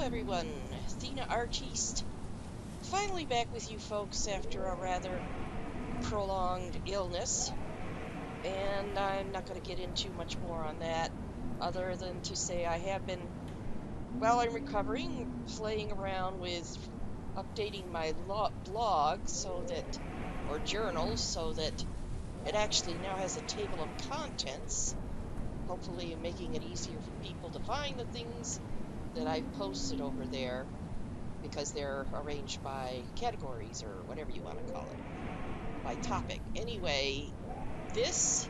everyone, Athena Artiste, finally back with you folks after a rather prolonged illness, and I'm not going to get into much more on that, other than to say I have been, while I'm recovering, playing around with updating my blog so that, or journal, so that it actually now has a table of contents, hopefully making it easier for people to find the things that I've posted over there, because they're arranged by categories or whatever you want to call it, by topic. Anyway, this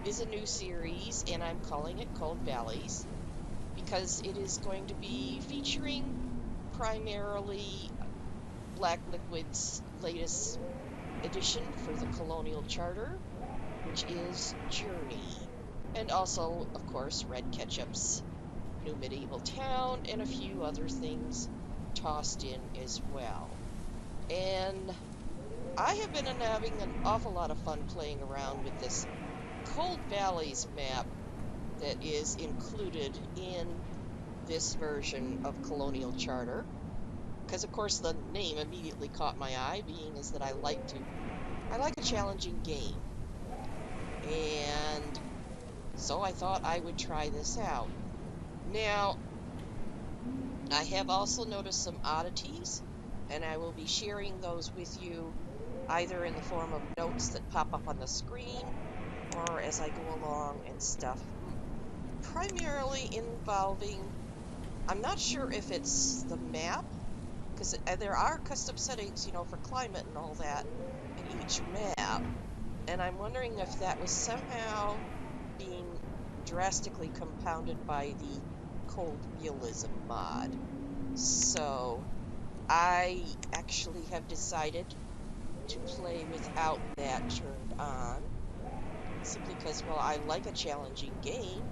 is a new series, and I'm calling it Cold Valleys because it is going to be featuring primarily Black Liquid's latest edition for the Colonial Charter, which is Journey, and also, of course, Red Ketchup's New Medieval Town and a few other things tossed in as well. And I have been having an awful lot of fun playing around with this Cold Valleys map that is included in this version of Colonial Charter, because of course the name immediately caught my eye, being is that I like a challenging game, and so I thought I would try this out. Now, I have also noticed some oddities, and I will be sharing those with you either in the form of notes that pop up on the screen or as I go along and stuff. Primarily involving, I'm not sure if it's the map, because there are custom settings, you know, for climate and all that in each map, and I'm wondering if that was somehow being drastically compounded by the Cold Realism mod. So I actually have decided to play without that turned on, simply because, well, I like a challenging game.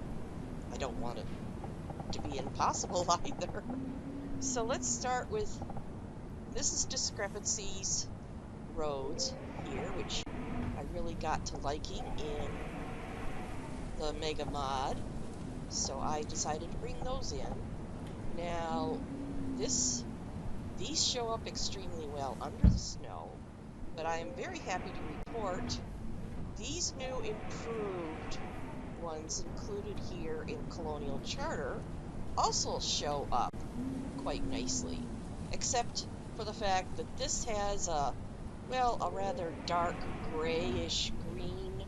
I don't want it to be impossible either. So let's start with, this is Discrepancies Roads here, which I really got to liking in the Mega mod, so I decided to bring those in. Now, these show up extremely well under the snow, but I am very happy to report these new improved ones included here in Colonial Charter also show up quite nicely, except for the fact that this has a rather dark grayish green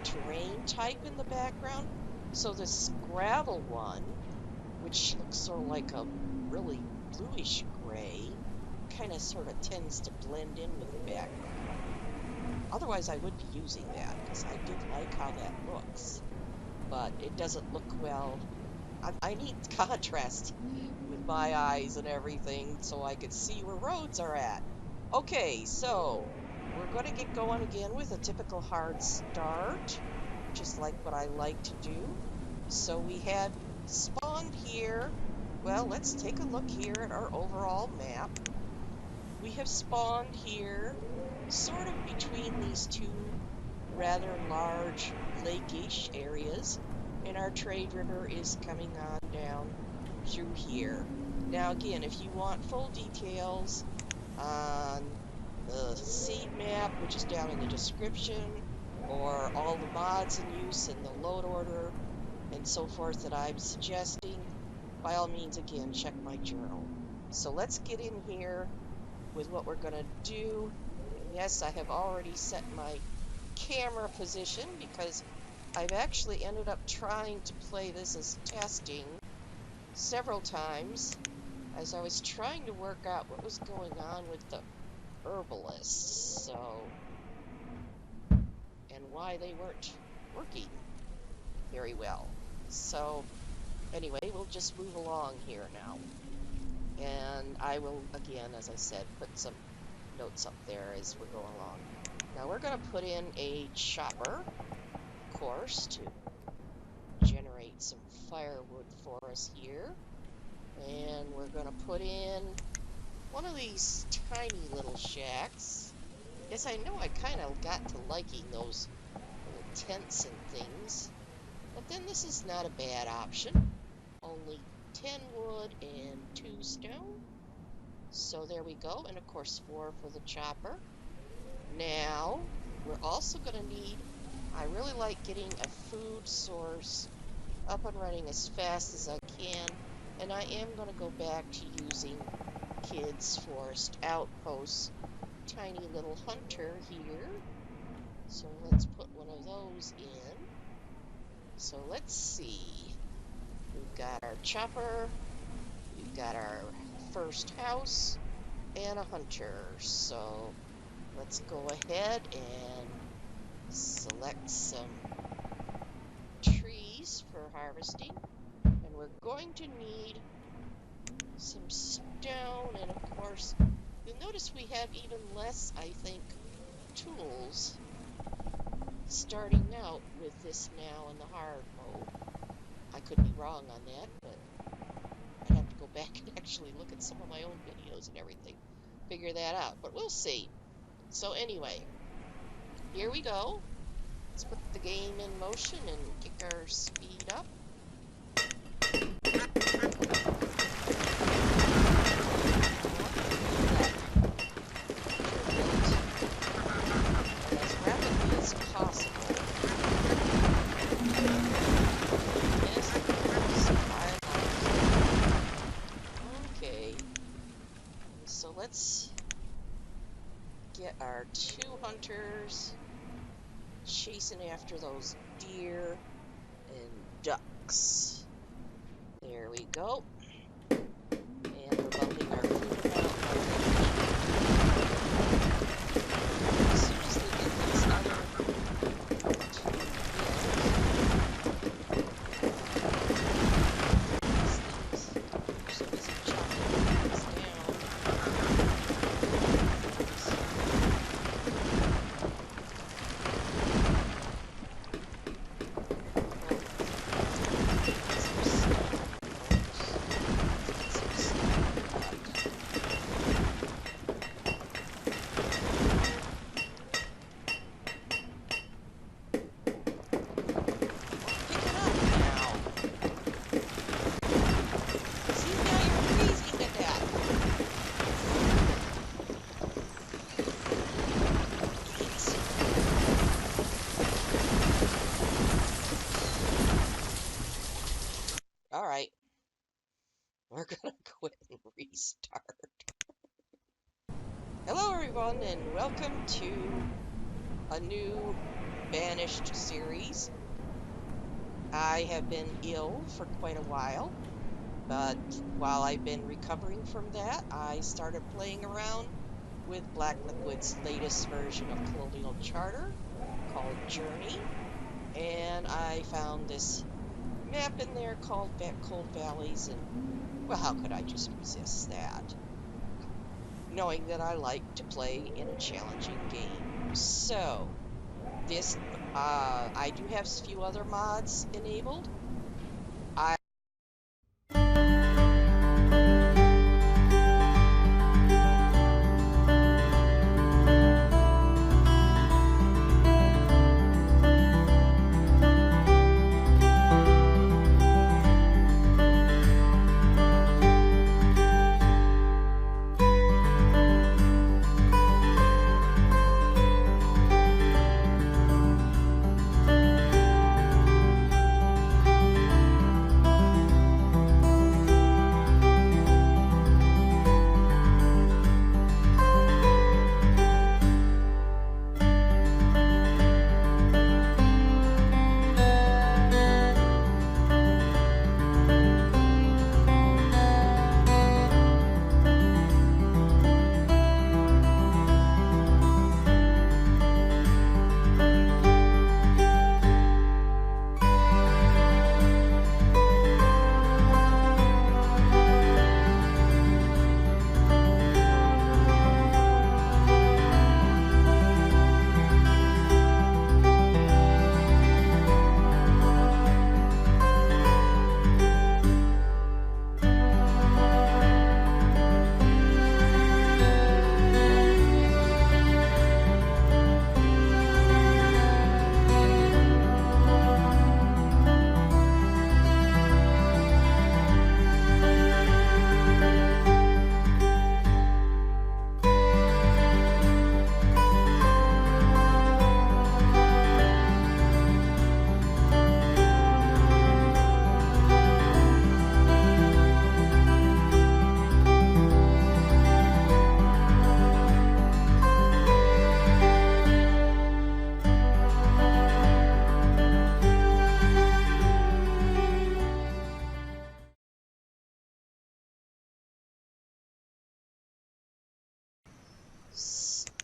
terrain type in the background. So this gravel one, which looks sort of like a really bluish gray, kind of sort of tends to blend in with the background. Otherwise, I would be using that because I did like how that looks, but it doesn't look well. I need contrast with my eyes and everything so I could see where roads are at. Okay, so we're going to get going again with a typical hard start, which is like what I like to do. So we had spawned here. Well, let's take a look here at our overall map. We have spawned here, sort of between these two rather large lake-ish areas, and our trade river is coming on down through here. Now again, if you want full details on the seed map, which is down in the description, or all the mods in use and the load order and so forth that I'm suggesting, by all means, again, check my journal. So let's get in here with what we're going to do. And yes, I have already set my camera position because I've actually ended up trying to play this as testing several times as I was trying to work out what was going on with the Herbalists, and why they weren't working very well. So anyway, we'll just move along here now, and I will, again, as I said, put some notes up there as we're going along. Now we're going to put in a chopper, of course, to generate some firewood for us here, and we're going to put in one of these tiny little shacks. Yes, I know I kind of got to liking those little tents and things, but then this is not a bad option. Only 10 wood and 2 stone. So there we go, and of course 4 for the chopper. Now, we're also going to need, I really like getting a food source up and running as fast as I can, and I am going to go back to using Kids Forest Outpost tiny little hunter here. So let's put one of those in. So let's see. We've got our chopper, we've got our first house, and a hunter. So let's go ahead and select some trees for harvesting. And we're going to need some stone, and of course, you'll notice we have even less, I think, tools starting out with this now in the hard mode. I could be wrong on that, but I'd have to go back and actually look at some of my own videos and everything, figure that out, but we'll see. So anyway, here we go. Let's put the game in motion and kick our speed up. As rapidly as possible. Okay, so let's get our 2 hunters chasing after those deer and ducks. There we go. And we're bumping our food amount. As soon as they get these other 2 so busy chopping things down. Alright, we're gonna quit and restart. Hello everyone, and welcome to a new Banished series. I have been ill for quite a while, but while I've been recovering from that, I started playing around with Black Liquid's latest version of Colonial Charter called Journey, and I found this map in there called Cold Valleys, and well, how could I just resist that? Knowing that I like to play in a challenging game. So, this, I do have a few other mods enabled.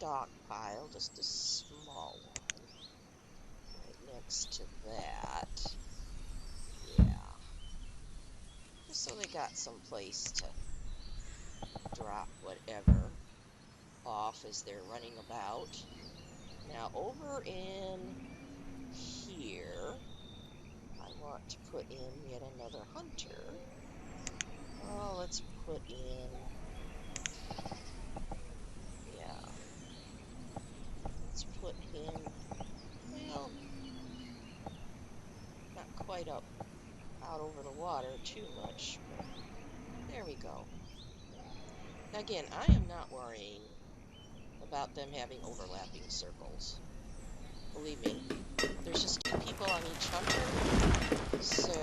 stockpile, just a small one, right next to that. Yeah. Just so they got some place to drop whatever off as they're running about. Now over in here, I want to put in yet another hunter. Oh, let's put in, yeah, let's put him, well, not quite up out over the water too much, but there we go. Again, I am not worrying about them having overlapping circles. Believe me, there's just 2 people on each hunter, so